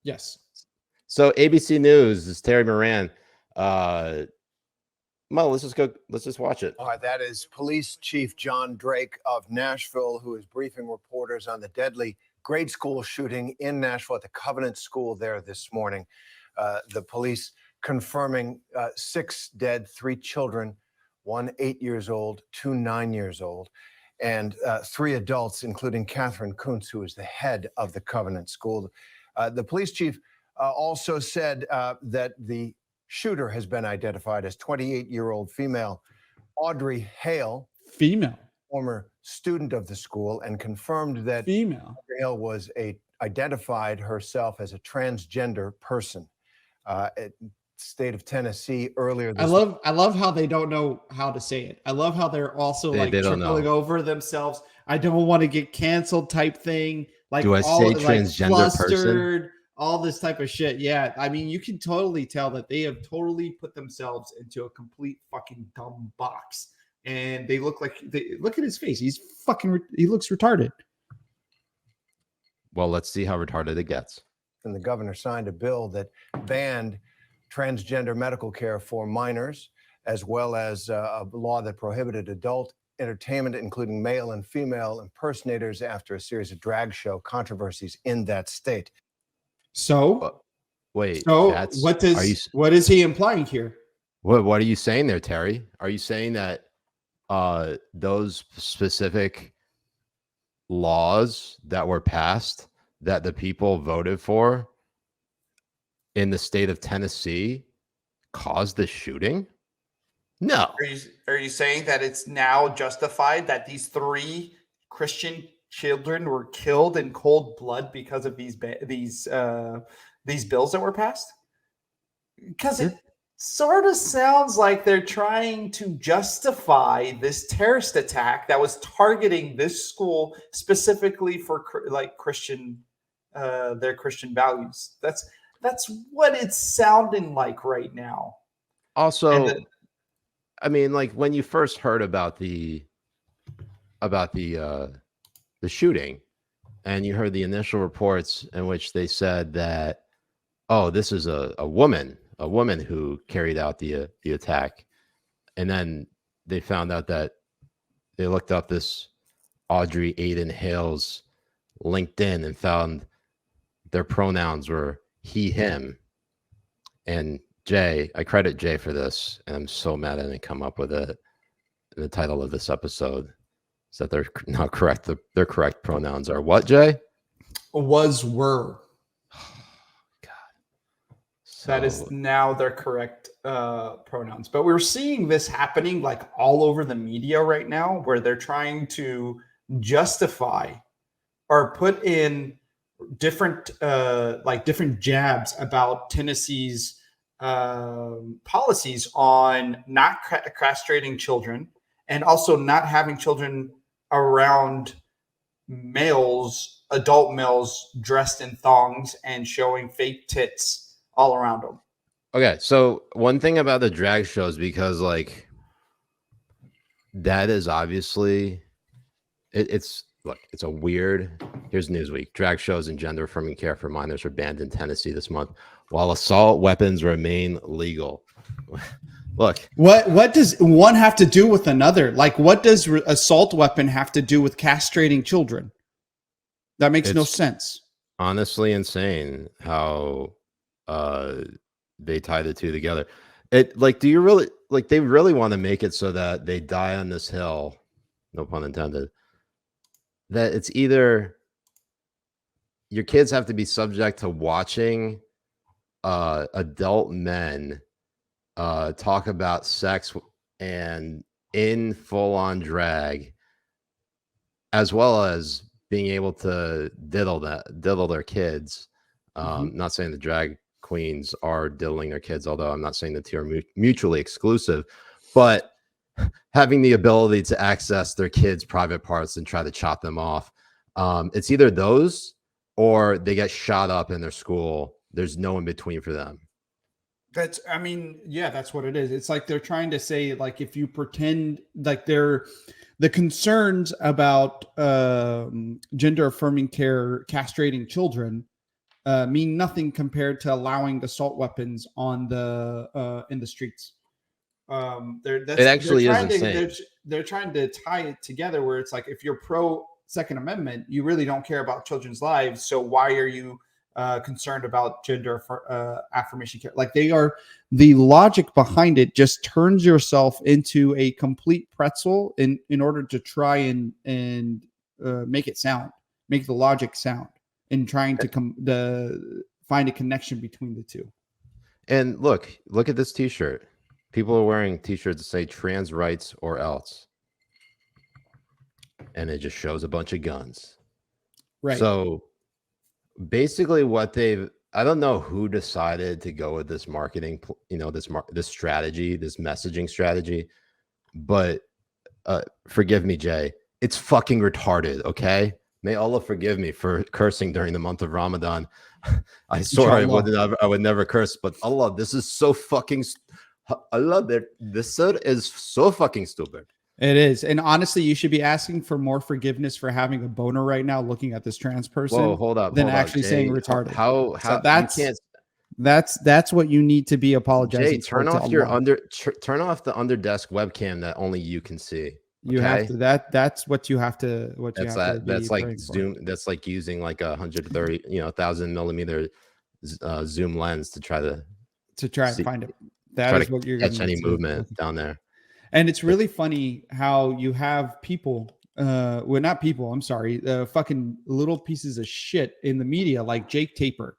Yes. So ABC News is Terry Moran. Mo, let's just watch it. All right, that is Police Chief John Drake of Nashville, who is briefing reporters on the deadly grade school shooting in Nashville at the Covenant School there this morning. The police confirming 6 dead, 3 children, 1 8 years old, 2 9 years old, and 3 adults, including Catherine Kuntz, who is the head of the Covenant School. The police chief also said that the shooter has been identified as 28-year-old female Audrey Hale, former student of the school, and confirmed that Audrey Hale was identified herself as a transgender person. State of Tennessee earlier this I love how they don't know how to say it. I love how they're also tripling over themselves. I don't want to get canceled type thing. Like, do I say transgender person? All this type of shit. Yeah. I mean, you can totally tell that they have totally put themselves into a complete fucking dumb box. And they look at his face. He looks retarded. Well, let's see how retarded it gets. And the governor signed a bill that banned transgender medical care for minors, as well as a law that prohibited adult entertainment, including male and female impersonators, after a series of drag show controversies in that state. So, wait. So, what is he implying here? What are you saying there, Terry? Are you saying that those specific laws that were passed that the people voted for in the state of Tennessee caused the shooting? No. Are you saying that it's now justified that these 3 Christian children were killed in cold blood because of these bills that were passed? Because it sort of sounds like they're trying to justify this terrorist attack that was targeting this school specifically for Christian, their Christian values. That's what it's sounding like right now. Also, I mean, like, when you first heard about the shooting, and you heard the initial reports in which they said that, oh, this is a woman who carried out the attack, and then they found out that they looked up this Audrey Aiden Hale's LinkedIn and found their pronouns were he, him. And Jay, I credit Jay for this, and I'm so mad I didn't come up with it. The title of this episode is that they're not correct. Their correct pronouns are what, Jay? Were. God. So, that is now their correct pronouns. But we're seeing this happening like all over the media right now, where they're trying to justify or put in different jabs about Tennessee's policies on not castrating children, and also not having children around adult males dressed in thongs and showing fake tits all around them. Okay, so one thing about the drag shows, because like that is obviously it's a weird. Here's Newsweek: drag shows and gender affirming care for minors are banned in Tennessee this month, while assault weapons remain legal. Look, what does one have to do with another? Like, what does assault weapon have to do with castrating children? That makes no sense. Honestly, insane how they tie the two together. It like, do you really like? They really want to make it so that they die on this hill, no pun intended. That it's either your kids have to be subject to watching adult men talk about sex and in full-on drag, as well as being able to diddle their kids. Not saying the drag queens are diddling their kids, although I'm not saying the two are mutually exclusive, but having the ability to access their kids' private parts and try to chop them off. It's either those or they get shot up in their school. There's no in between for them. That's what it is. It's like they're trying to say, like, if you pretend like they're the concerns about gender affirming care, castrating children, mean nothing compared to allowing assault weapons on the in the streets. It actually is insane. They're trying to tie it together where it's like, if you're pro Second Amendment, you really don't care about children's lives. So why are you concerned about gender affirmation care? Like, the logic behind it just turns yourself into a complete pretzel in order to try and make it sound, make the logic sound, and trying to find a connection between the two. And look at this T-shirt. People are wearing T-shirts that say "trans rights or else," and it just shows a bunch of guns. Right. So basically, I don't know who decided to go with this marketing, this strategy, this messaging strategy, but forgive me, Jay, it's fucking retarded. Okay, may Allah forgive me for cursing during the month of Ramadan. I swore I would never curse, but Allah, this is so fucking. Allah, this is so fucking stupid. It is. And honestly, you should be asking for more forgiveness for having a boner right now, looking at this trans person. Whoa, hold up. Than actually saying retarded. How so that's what you need to be apologizing. Jay, turn off turn off the under desk webcam that only you can see. You have to. That's what you have to. That's like Zoom. That's like using like 130, 1,000 millimeter zoom lens to try and find it. That is what you're catch any movement down there. And it's really funny how you have people, not people, I'm sorry, fucking little pieces of shit in the media like Jake Tapper.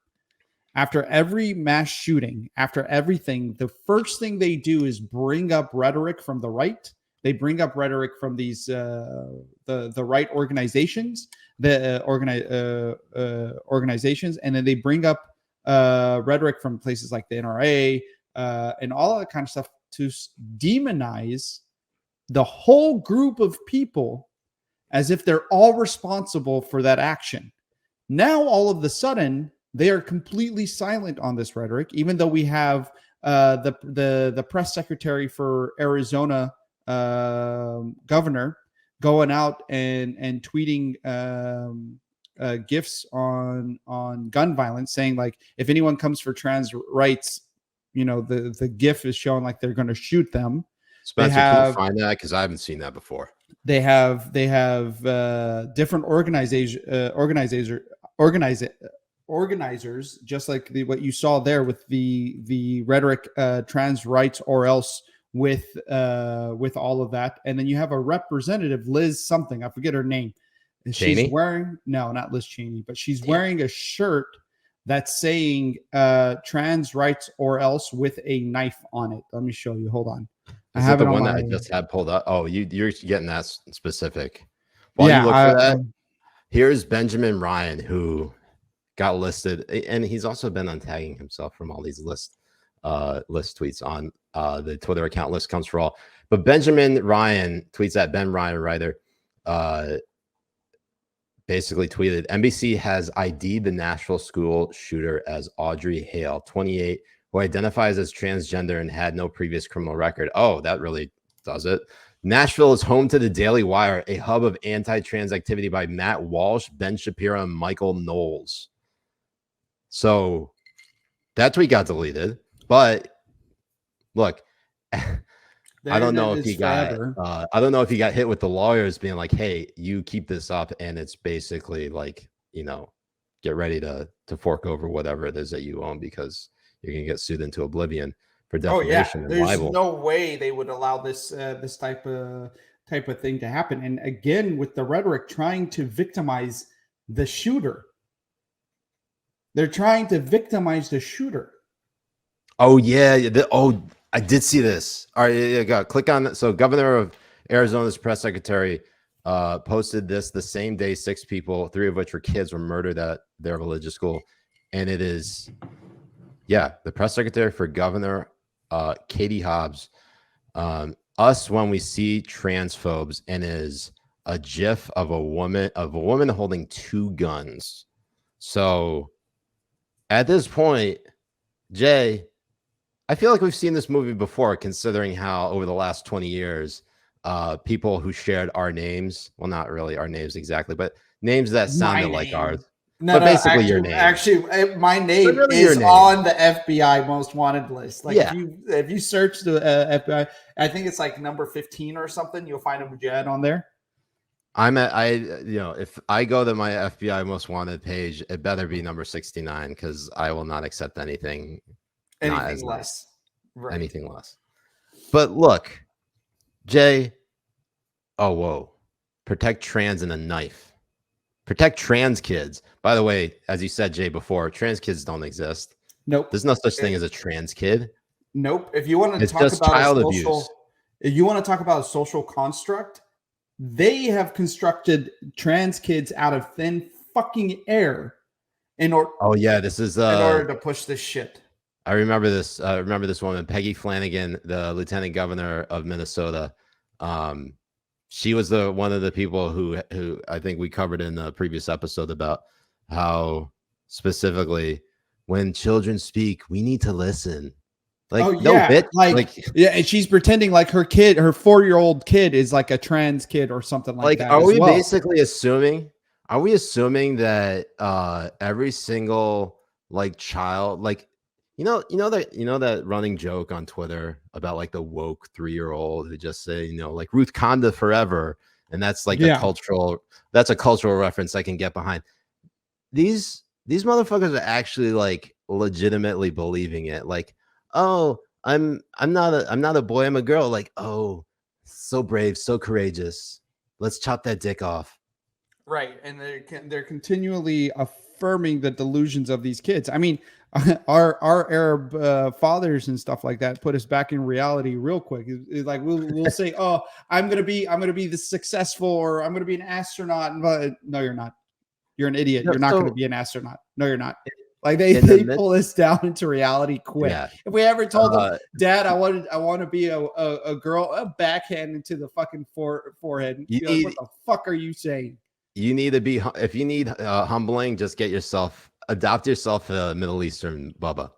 After every mass shooting, after everything, the first thing they do is bring up rhetoric from the right. They bring up rhetoric from these the right organizations, organizations, and then they bring up rhetoric from places like the NRA and all that kind of stuff to demonize the whole group of people as if they're all responsible for that action. Now, all of a sudden, they are completely silent on this rhetoric, even though we have the press secretary for Arizona governor going out and tweeting gifs on gun violence, saying like, if anyone comes for trans rights, the gif is showing like they're going to shoot them. Spencer, can you find that? Because I haven't seen that before. They have different organizers, just like what you saw there with the rhetoric, trans rights or else, with all of that. And then you have a representative, Liz something, I forget her name. Cheney? She's wearing, no, not Liz Cheney, but she's wearing a shirt that's saying trans rights or else with a knife on it. Let me show you. Hold on. I have the one that I just had pulled up. Oh, you're getting that specific. While you look for that, here's Benjamin Ryan, who got listed, and he's also been untagging himself from all these list tweets on the Twitter account List Comes for All. But Benjamin Ryan tweets at Ben Ryan Writer. Basically tweeted, NBC has ID'd the Nashville school shooter as Audrey Hale, 28, who identifies as transgender and had no previous criminal record. Oh, that really does it. Nashville is home to the Daily Wire, a hub of anti-trans activity by Matt Walsh, Ben Shapiro, and Michael Knowles. So that tweet got deleted. But look, I don't know if he got hit with the lawyers being like, hey, you keep this up, and it's basically like, get ready to fork over whatever it is that you own, because you're gonna get sued into oblivion for defamation and libel. There's no way they would allow this type of thing to happen. And again, with the rhetoric trying to victimize the shooter. They're trying to victimize the shooter. Oh yeah. I did see this. All right, yeah, click on that. So, Governor of Arizona's press secretary posted this the same day. 6 people, 3 of which were kids, were murdered at their religious school, and it is, the press secretary for Governor Katie Hobbs. Us when we see transphobes, and is a GIF of a woman holding 2 guns. So, at this point, Jay, I feel like we've seen this movie before, considering how over the last 20 years, people who shared our names, well, not really our names exactly, but names that sounded like ours, But basically your name. Actually, my name Literally your is name. on the FBI most wanted list. Like Yeah. if you search the FBI, I think it's like number 15 or something. You'll find a Mujahed on there. If I go to my FBI most wanted page, it better be number 69 because I will not accept anything Anything less. Right. Anything less. But look, Jay. Oh, whoa. Protect trans and a knife. Protect trans kids. By the way, as you said, Jay, before, trans kids don't exist. Nope. There's no such thing as a trans kid. Nope. If you want to It's talk just about child a social, abuse. if you want to talk about a social construct, they have constructed trans kids out of thin fucking air in order. Oh yeah, this is in order to push this shit. I remember this. I remember this woman, Peggy Flanagan, the lieutenant governor of Minnesota. She was one of the people who I think we covered in the previous episode about how specifically when children speak, we need to listen. Like, oh, no yeah. bit. Like, yeah, and she's pretending like her 4-year-old kid is like a trans kid or something like that. Are we well. basically assuming? Are we assuming that every single like child, like you know that running joke on Twitter about like the woke 3-year-old who just say like Ruth Conda forever, and that's like a cultural reference I can get behind. These motherfuckers are actually like legitimately believing it. Like, oh, I'm not a boy, I'm a girl. Like, oh, so brave, so courageous. Let's chop that dick off. Right, and they're continually affirming the delusions of these kids. I mean, our Arab fathers and stuff like that put us back in reality real quick. It's like we'll say, "Oh, I'm gonna be the successful, or I'm gonna be an astronaut." But no, you're not. You're an idiot. No, you're not so, gonna be an astronaut. No, you're not. Like they pull us down into reality quick. Yeah. If we ever told them, Dad, I want to be a girl, a backhand into the fucking forehead. Like, what the fuck are you saying? You need to be, if you need humbling, just adopt yourself a Middle Eastern Bubba.